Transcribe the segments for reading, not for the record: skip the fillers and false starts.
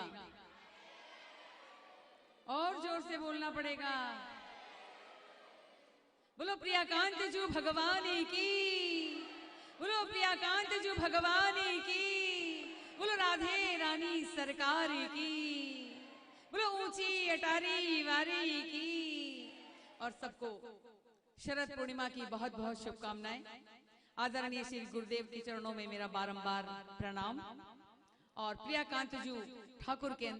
पड़ेगा, और जोर से बोलना पड़ेगा। बोलो प्रियाकांत जू भगवान की, बोलो प्रियाकांत जू भगवान की, बोलो राधे रानी सरकार की, बोलो ऊंची अटारी वारी की। और सबको शरद पूर्णिमा की बहुत बहुत शुभकामनाएं। आदरणीय श्री गुरुदेव के चरणों में मेरा बारंबार प्रणाम, और प्रियाकांत जू ठाकुर के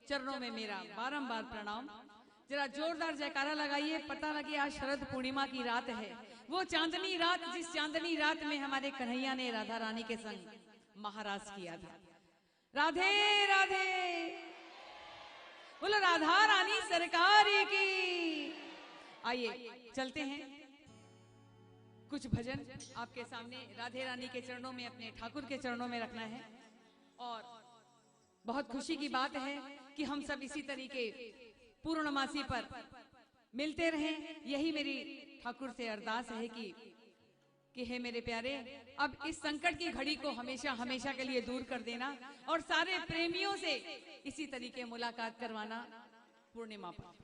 चरणों में मेरा बारंबार प्रणाम। जरा जोरदार जयकारा लगाइए, पता लगे आज शरद पूर्णिमा की रात है, वो चांदनी रात जिस चांदनी रात में हमारे कन्हैया ने राधा रानी के संग महाराज किया था। राधे राधे, बोलो राधा रानी सरकार की। आइए चलते हैं, कुछ भजन आपके सामने राधे रानी के चरणों में, अपने ठाकुर के चरणों में रखना है। और बहुत खुशी की बात है कि हम सब इसी तरीके पूर्णमासी पर मिलते रहें। यही मेरी ठाकुर से अरदास है कि हे मेरे प्यारे, अब इस संकट की घड़ी को हमेशा हमेशा के लिए दूर कर देना, और सारे प्रेमियों से इसी तरीके मुलाकात करवाना पूर्णिमा पर।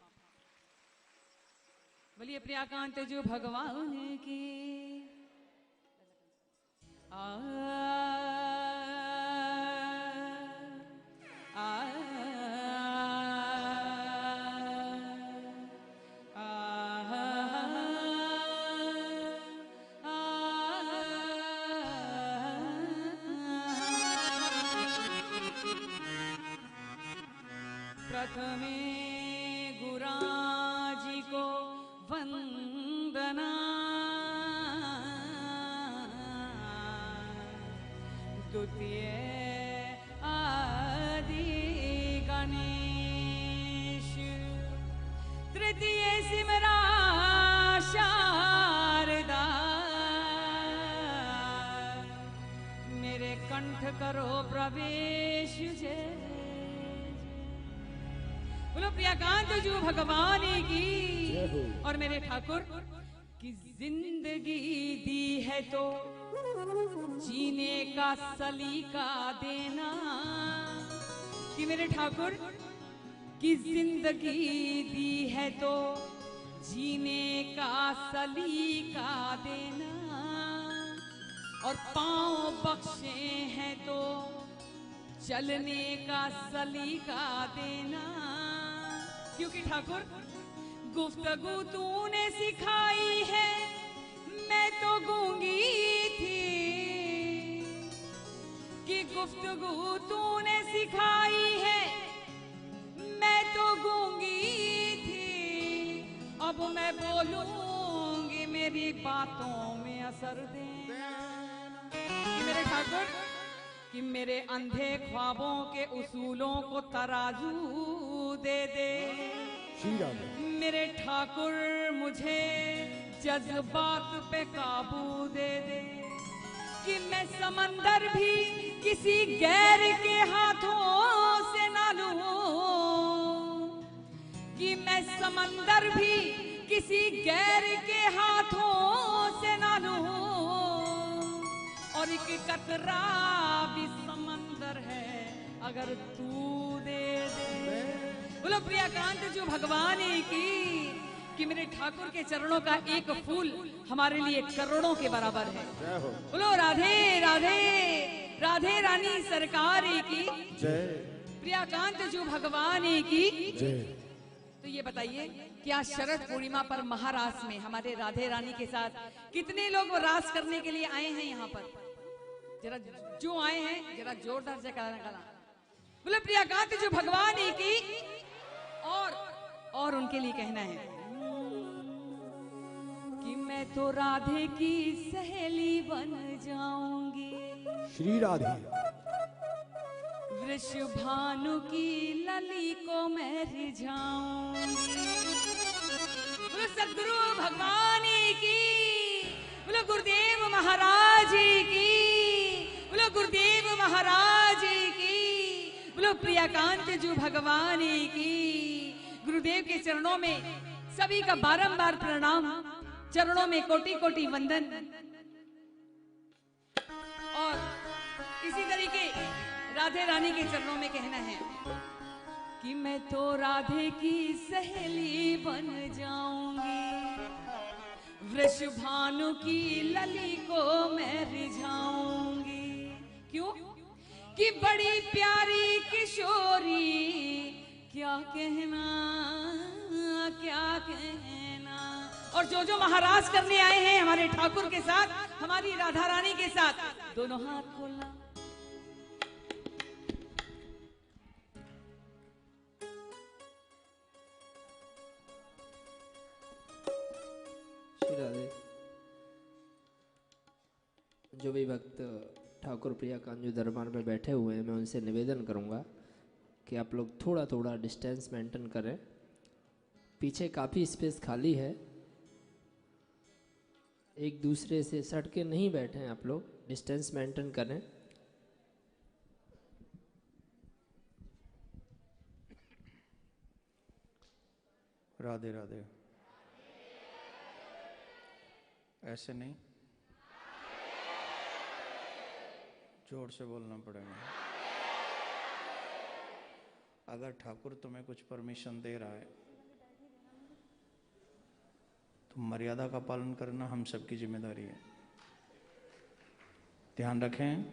बोलिए प्रियाकांत जो भगवान की। प्रथमे गुराजी को वंदना, द्वितीय आदि गणेश, तृतीय सिमरा शारदा, मेरे कंठ करो प्रवेश जय। बोलो प्रियाकांत जू भगवान की। और मेरे ठाकुर की जिंदगी दी है तो जीने का सलीका देना, कि मेरे ठाकुर की जिंदगी दी है तो जीने का सलीका देना, और पांव बख्शे हैं तो चलने का सलीका देना। क्योंकि ठाकुर गुफ्तगू तूने सिखाई है, मैं तो गूंगी थी, कि गुफ्तगू तूने सिखाई है, मैं तो गूंगी थी, अब मैं बोलूंगी मेरी बातों में असर देना। कि मेरे ठाकुर कि मेरे अंधे ख्वाबों के उसूलों को तराजू दे दे, मेरे ठाकुर मुझे जज्बात पे काबू दे दे, कि मैं समंदर भी किसी गैर के हाथों से ना लूं, कि मैं समंदर भी किसी गैर के हाथों से ना लूं, और एक कतरा भी समंदर है अगर तू दे दे। बोलो प्रियाकांत जो भगवान की, कि मेरे ठाकुर के चरणों का एक फूल हमारे लिए करोड़ों के बराबर है। बोलो राधे राधे, राधे रानी सरकार की जय, प्रियाकांत जो भगवान की जय। तो ये बताइए कि आज शरद पूर्णिमा पर महारास में हमारे राधे रानी के साथ कितने लोग रास करने के लिए आए हैं यहाँ पर? जरा जो आए हैं जरा जोरदार से कहना। बोले प्रियाकांत जो भगवान की, और उनके लिए कहना है कि मैं तो राधे की सहेली बन जाऊंगी, श्री राधे। वृषभानु की लली को मैं रिझाऊंगी। बोलो सद्गुरु भगवान की, बोलो गुरुदेव महाराज की, बोलो गुरुदेव महाराज की, बोलो प्रियाकांत जो भगवान की। गुरुदेव के चरणों में सभी का बारंबार प्रणाम, चरणों में कोटि कोटि वंदन। और इसी तरीके राधे रानी के चरणों में कहना है राधे की सहेली बन जाऊंगी, वृषभानु की लली को मैं रिझाऊंगी। क्यों? कि बड़ी प्यारी किशोरी, क्या कहना क्या कहना। और जो जो महाराज करने आए हैं हमारे ठाकुर के साथ, हमारी राधा रानी के साथ, दोनों हाथ खोलना। श्री राधे। जो भी भक्त ठाकुर प्रिया कांजू दरबार में बैठे हुए हैं, मैं उनसे निवेदन करूंगा कि आप लोग थोड़ा थोड़ा डिस्टेंस मेंटेन करें। पीछे काफ़ी स्पेस खाली है, एक दूसरे से सट के नहीं बैठे हैं आप लोग, डिस्टेंस मेंटेन करें। राधे राधे। ऐसे नहीं, जोर से बोलना पड़ेगा। अगर ठाकुर तुम्हें कुछ परमिशन दे रहा है तो मर्यादा का पालन करना हम सबकी जिम्मेदारी है। ध्यान रखें,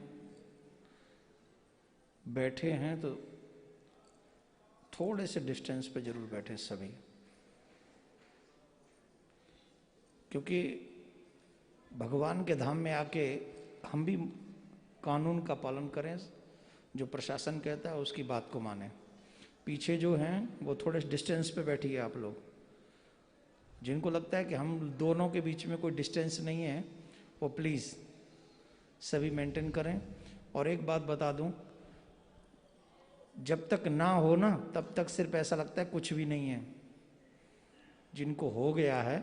बैठे हैं तो थोड़े से डिस्टेंस पे जरूर बैठे सभी, क्योंकि भगवान के धाम में आके हम भी कानून का पालन करें, जो प्रशासन कहता है उसकी बात को माने। पीछे जो हैं वो थोड़े डिस्टेंस पे बैठिए आप लोग। जिनको लगता है कि हम दोनों के बीच में कोई डिस्टेंस नहीं है, वो प्लीज़ सभी मेंटेन करें। और एक बात बता दूं, जब तक ना हो ना तब तक सिर्फ ऐसा लगता है कुछ भी नहीं है। जिनको हो गया है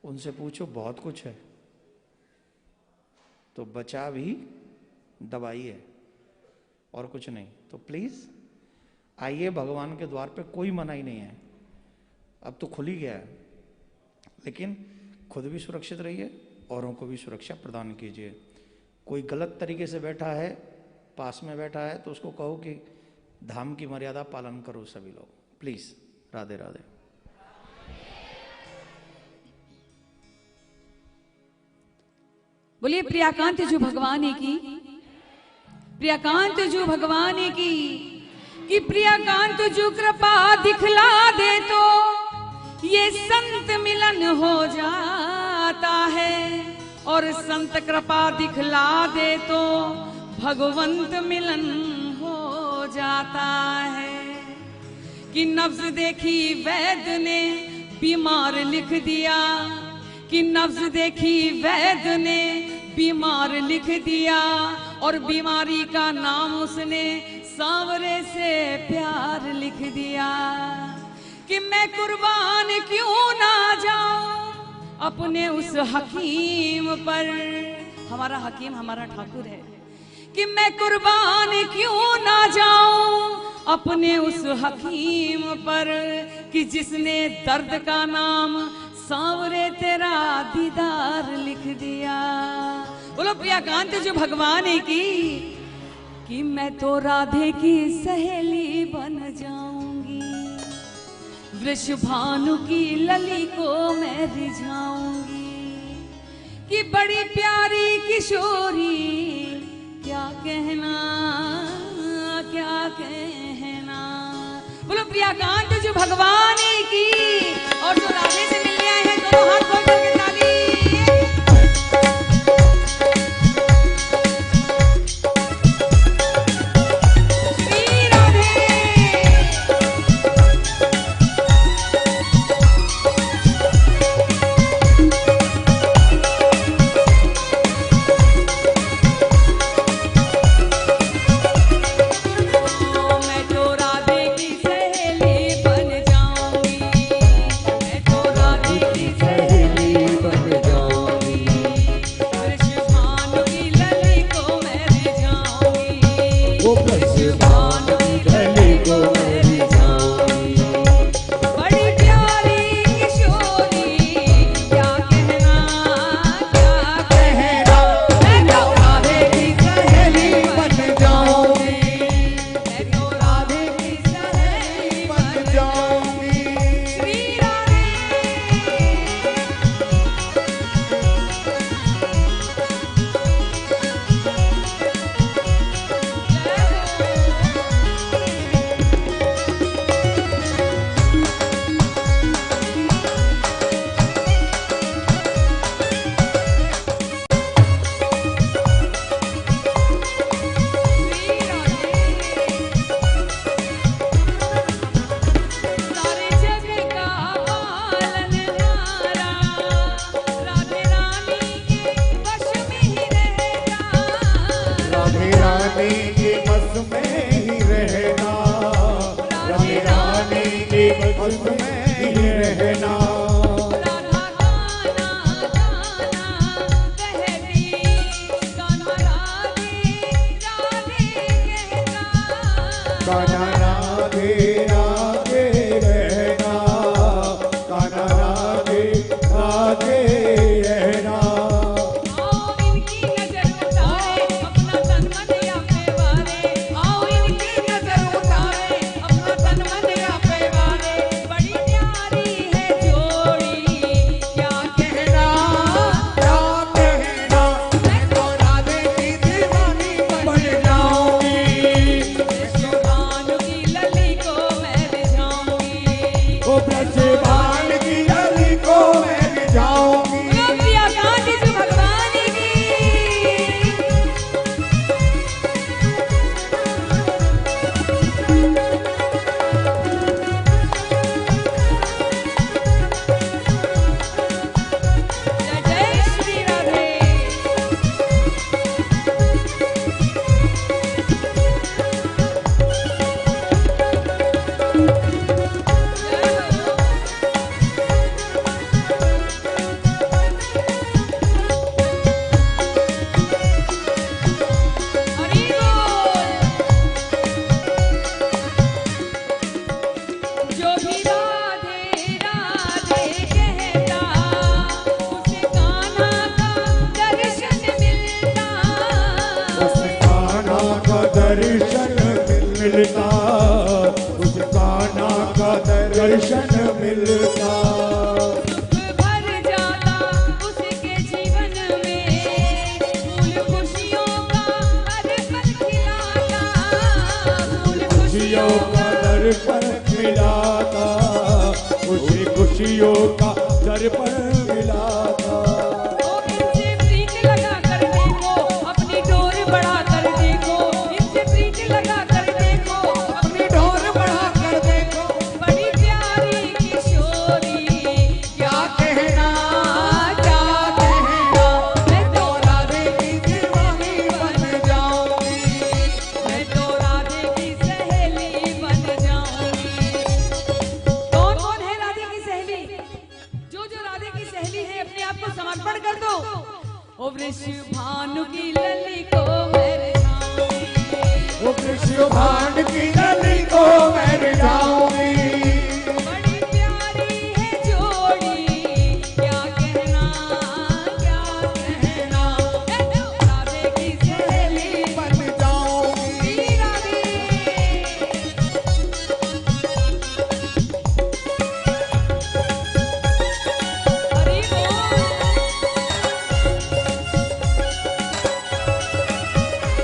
उनसे पूछो, बहुत कुछ है। तो बचा भी दवाई है और कुछ नहीं। तो प्लीज़ आइए, भगवान के द्वार पे कोई मनाही नहीं है। अब तो खुल ही गया है, लेकिन खुद भी सुरक्षित रहिए, औरों को भी सुरक्षा प्रदान कीजिए। कोई गलत तरीके से बैठा है, पास में बैठा है, तो उसको कहो कि धाम की मर्यादा पालन करो सभी लोग, प्लीज। राधे राधे। बोलिए प्रियाकांत जो भगवान की, प्रियाकांत जो भगवान की, कि प्रियाकांत जो कृपा दिखला दे तो ये संत मिलन हो जाता है, और संत कृपा दिखला दे तो भगवंत मिलन हो जाता है। कि नब्ज देखी वैद्य ने बीमार लिख दिया, कि नब्ज देखी वैद्य ने बीमार लिख दिया, और बीमारी का नाम उसने सांवरे से प्यार लिख दिया। कि मैं कुर्बान क्यों ना जाऊं अपने उस हकीम पर, हमारा हकीम हमारा ठाकुर है। कि मैं कुर्बान क्यों ना जाऊं अपने उस हकीम पर, कि जिसने दर्द का नाम सांवरे तेरा दीदार लिख दिया। बोलो प्रियाकांत जो भगवान की, कि मैं तो राधे की सहेली बन जाऊंगी, वृषभानु की लली को मैं रिझाऊंगी। कि बड़ी प्यारी किशोरी, क्या कहना क्या कहना। बोलो प्रियाकांत जो भगवान की। और जो राधे से मिलने आए हैं दोनों हाथ खोल करके ताली। मैं तो बस में ही रहना। राधा गाना गाना कहती, कान्हा राधे राधे कहता। कान्हा राधे राधे रहना, कान्हा राधे राधे रहना। आओ इनकी नजर उतारे अपना तन मन आपे वारे। आओ इनकी नजर उतारे अपना तन मन आपे वारे। बड़ी प्यारी है जोड़ी, क्या कहना क्या कहना, मैं तो राधे की दीवानी बन जाऊंगी। भानु की लली को मैं रिझाऊंगी। ओ ब्रजभान की गली को मैं जाऊंगी। बोलो प्रिया कांत जी भगवान की। जय जय श्री राधे। हरि बोल। जो भी राधे राधे कहता, उसे कान्हा का दर्शन मिलता। उस कान्हा का दर्शन मिलता, उस कान्हा का दर्शन मिलता। सुख भर जाता उसके जीवन में, फूल खुशियों का हर पल खिलाता। फूल खुशियों का दर्पण मिलाता, उसी खुशियों का दर्पण मिलाता। इनसे प्रीत लगा कर देखो, अपनी डोर बढ़ा कर देखो। इनसे प्रीत लगा कर देखो, अपनी डोर बढ़ा कर देखो। बड़ी प्यारी किशोरी, क्या कहना क्या कहना। मैं तो राधे की दीवानी बन जाऊंगी। मैं तो राधे की सहेली बन जाऊंगी। कौन कौन है राधे की सहेली? जो जो राधे की सहेली है अपने आप को समर्पण कर दो। ओ वृषभानु की लली को मैं रिझाऊंगी। वो वृषभान की गली को मैं जाऊंगी। बड़ी प्यारी है जोड़ी, क्या कहना क्या कहना। मैं तो राधे की सहेली बन जाऊंगी। श्री राधे। हरि बोल।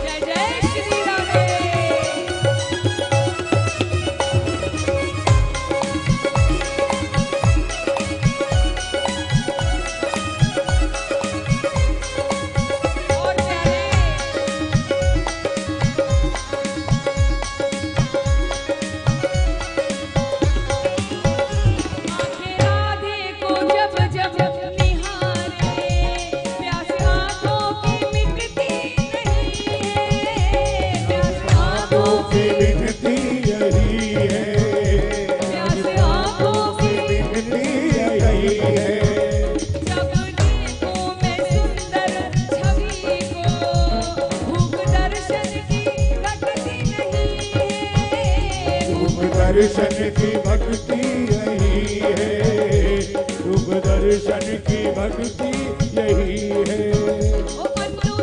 जय जय श्री राधे। और प्यारे आंखें राधे को जब जब निहारे, प्यास आंखों की मिटती नहीं है। प्यास आंखों की की विनती यही है, प्यास आंखों की विनती यही है। जब देखूं मैं सुंदर छवि को, भूख दर्शन की घटती नहीं है। रूप दर्शन की भक्ति यही है, रूप दर्शन की भक्ति यही है। ओ अन्नू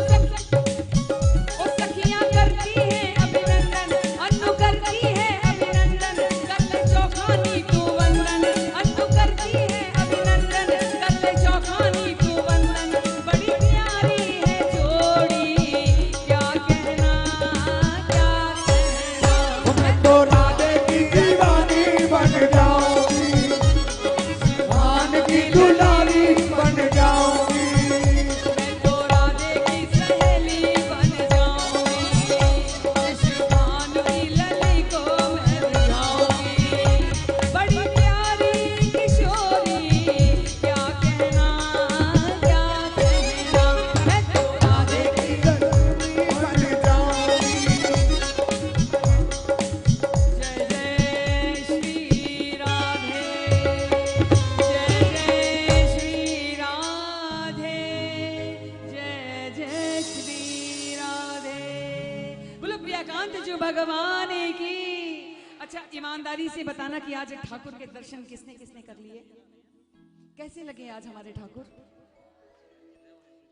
ओ सखियां करती है अभिनंदन। अन्नू करती है अभिनंदन, कर ले चौखानी तू वंदन। अन्नू करती है अभिनंदन, कर ले चौखानी तू वंदन। बड़ी प्यारी है जोड़ी, क्या कहना क्या कहना। मैं तो राधे की दीवानी बन जाऊंगी, भान की दुलारी बन जाऊंगी। मैं तो ईमानदारी से बताना कि आज ठाकुर के दर्शन किसने किसने कर लिए, कैसे लगे आज हमारे ठाकुर?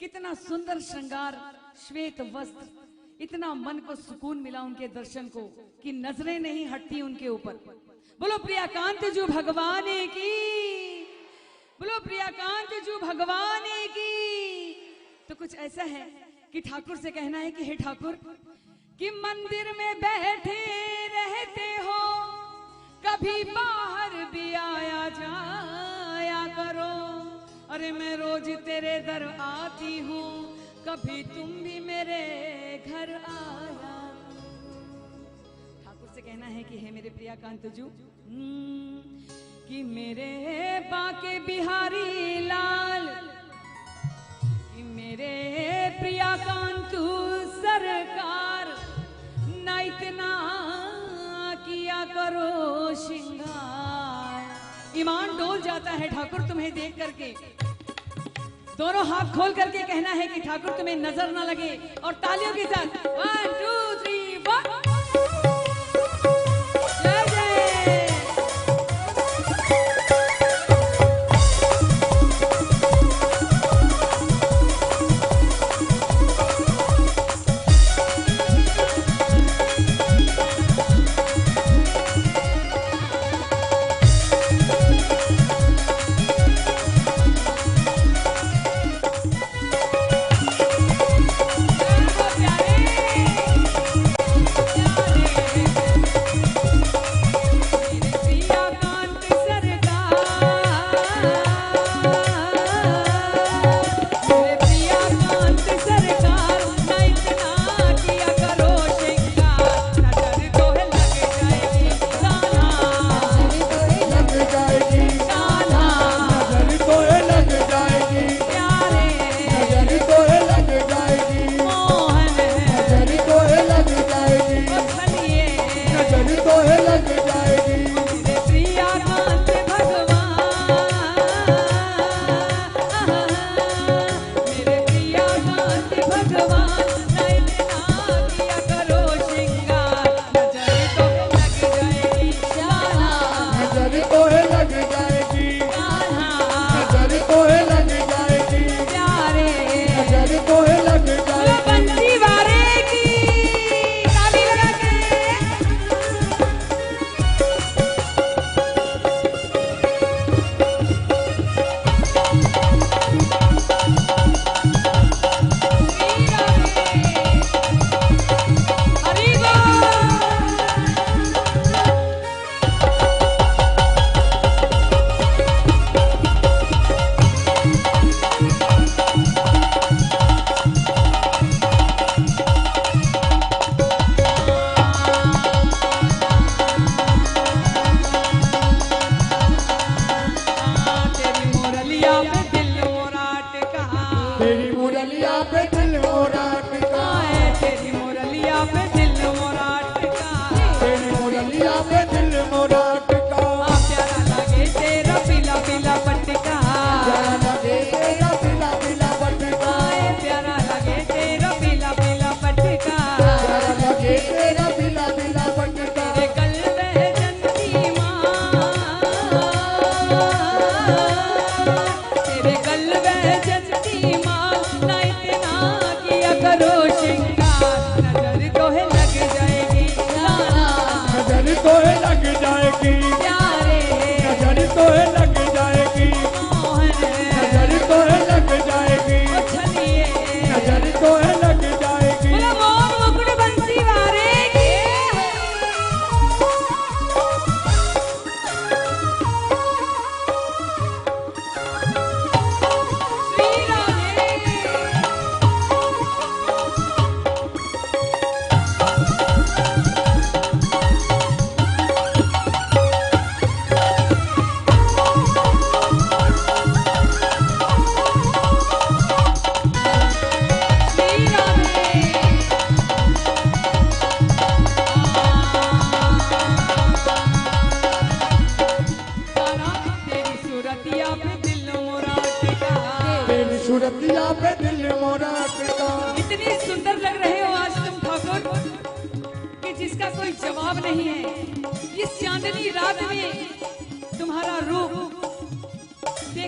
कितना सुंदर श्रृंगार, श्वेत वस्त्र, इतना मन को सुकून मिला उनके दर्शन को कि नजरें नहीं हटती उनके ऊपर। बोलो प्रियाकांत जो भगवान की, बोलो प्रियाकांत जो भगवान की। तो कुछ ऐसा है कि ठाकुर से कहना है कि हे ठाकुर, कि मंदिर में बैठे रहते हो, कभी बाहर भी आया जाया करो। अरे मैं रोज तेरे दर आती हूँ, कभी तुम भी मेरे घर आया। ठाकुर से कहना है कि हे मेरे प्रियाकांत जू, कि मेरे बाके बिहारी लाल, कि मेरे प्रियाकांत सरकार, ना इतना किया करो श्रृंगार। ईमान डोल जाता है ठाकुर तुम्हें देख करके। दोनों हाथ खोल करके कहना है कि ठाकुर तुम्हें नजर ना लगे, और तालियों के साथ 1 2 3 4 जय जय।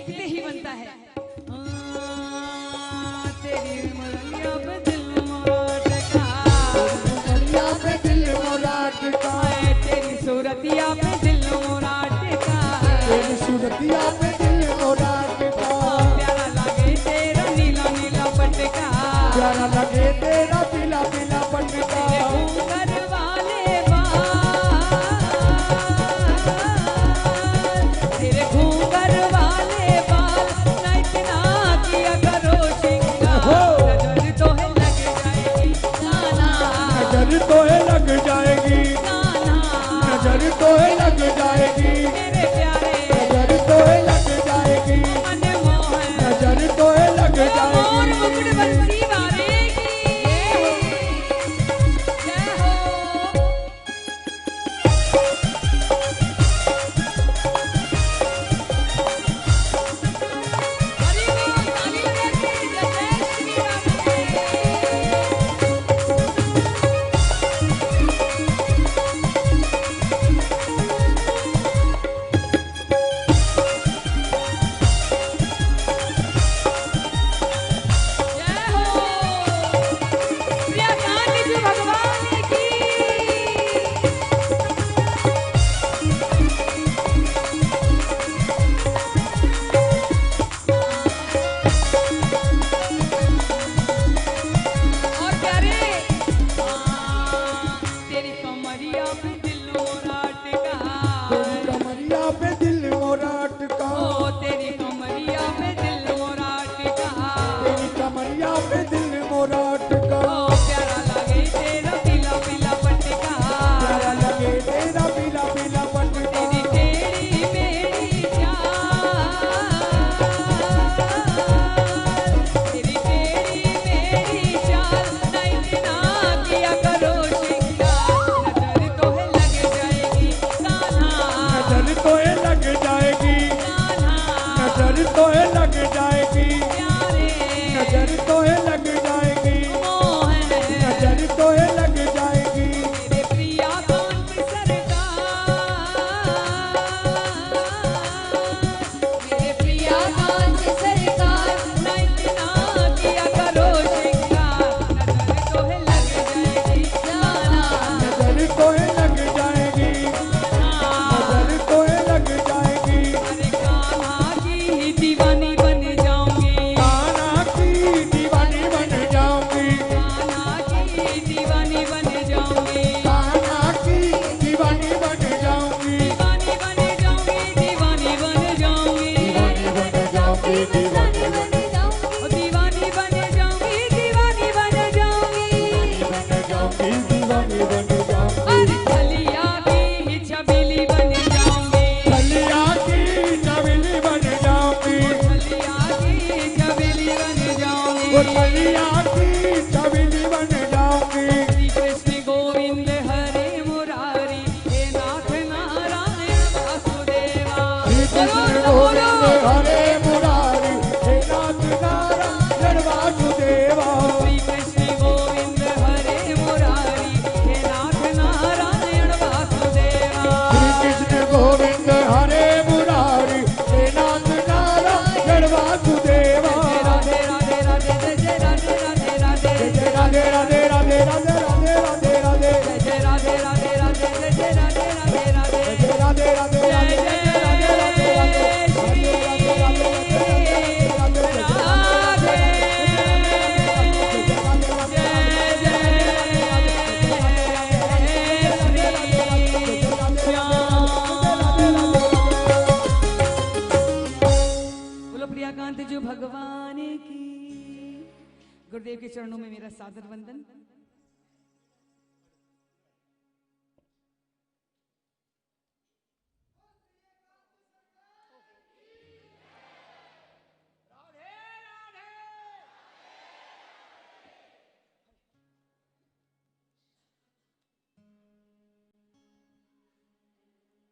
देखते ही बनता है। तेरी मुरलिया पे दिल मोरा अटका, मुरलिया पे दिल मोरा अटका, तेरी सूरतिया पे दिल मोरा अटका, तेरी सूरतिया पे दिल मोरा अटका, प्यारा लगे तेरा नीला नीला पटका, प्यारा लगे तेरा पीला पीला पटका, घूंघर वाले बाल, तेरे घूंघर वाले बाल, न इतना किया करो श्रृंगार, नजर तो है लग जाएगी नाना, नजर तो है लग जाएगी, नाना नजर तो है लग जाएगी, मेरे प्यारे नजर तो है लग जाएगी, अनमोल नजर तो है लग मोर जाएगी। मुकुट बंसी वारेगी, जय हो। हरि बोल, ताली बजा के जय जय श्री राम की। जय हो प्रियकांत जी भगवान की। और प्यारे तेरी कमरिया पे दिल मोरा अटका, तेरी कमरिया पे दिल मोरा अटका, ओ तेरी कमरिया पे दिल मोरा अटका, तेरी कमरिया पे दिल मोरा अटका, ओ प्यारा लगे तेरा पीला पीला पटका, प्यारा लगे तेरा पीला पीला पटका, तेरी टेढ़ी मेरी चाल, तेरी टेढ़ी मेरी चाल, न इतना किया करो श्रृंगार, नजर तो है लग जाएगी कान्हा, नजर तो है लग जाएगी, कान्हा नजर तो है लग जाएगी, प्यारे नजर तो है लग जाएगी, मोहन नजर तो है लग जाएगी, मेरे प्रिया कांत सरकार, मेरे प्रिया कांत सरकार, न इतना किया करो श्रृंगार, नजर तो है लग जाएगी नाना, नजर तो है लग जाएगी, नजर तो है लग जाएगी, अरे कान्हा की दीवानी बन जाऊंगी, कान्हा की दीवानी बन जाऊंगी, कान्हा की दीवानी बन जाऊंगी, कान्हा की दीवानी बन जाऊंगी, दीवानी बन जाऊंगी, दीवानी बन जाऊंगी, दीवानी बन जाऊंगी, दीवानी बन ओ दीवानी बन जाऊंगी, दीवानी बन जाऊंगी, जाऊंगी, दीवानी बन जाऊंगी, अरे छलिया की छबीली बन जाऊंगी, छलिया की चमेली बन जाऊंगी, छलिया की छबीली बन जाऊंगी, वो छलिया की चमेली बन जाऊंगी, श्री कृष्ण गोविंद हरे मुरारी, हे नाथ नारायण वासुदेवा, श्री कृष्ण गोविंद हरे मुरारी, हे नाथ नारायण वासुदेवा, श्री कृष्ण गोविंद हरे मुरारी, हे नाथ नारायण वासुदेवा, श्री कृष्ण गोविंद हरे मुरारी, हे नाथ नारायण वासुदेवा, राधे राधे राधे जय जय राधे राधे राधे जय राधे राधे राधे राधे राधे राधे राधे, जय राधे राधे राधे जय जय राधे राधे राधे जय राधे राधे जय राधे जय राधे राधे राधे श्री बोलो प्रियकांत जो भगवान की। गुरुदेव के चरणों में मेरा सादर वंदन।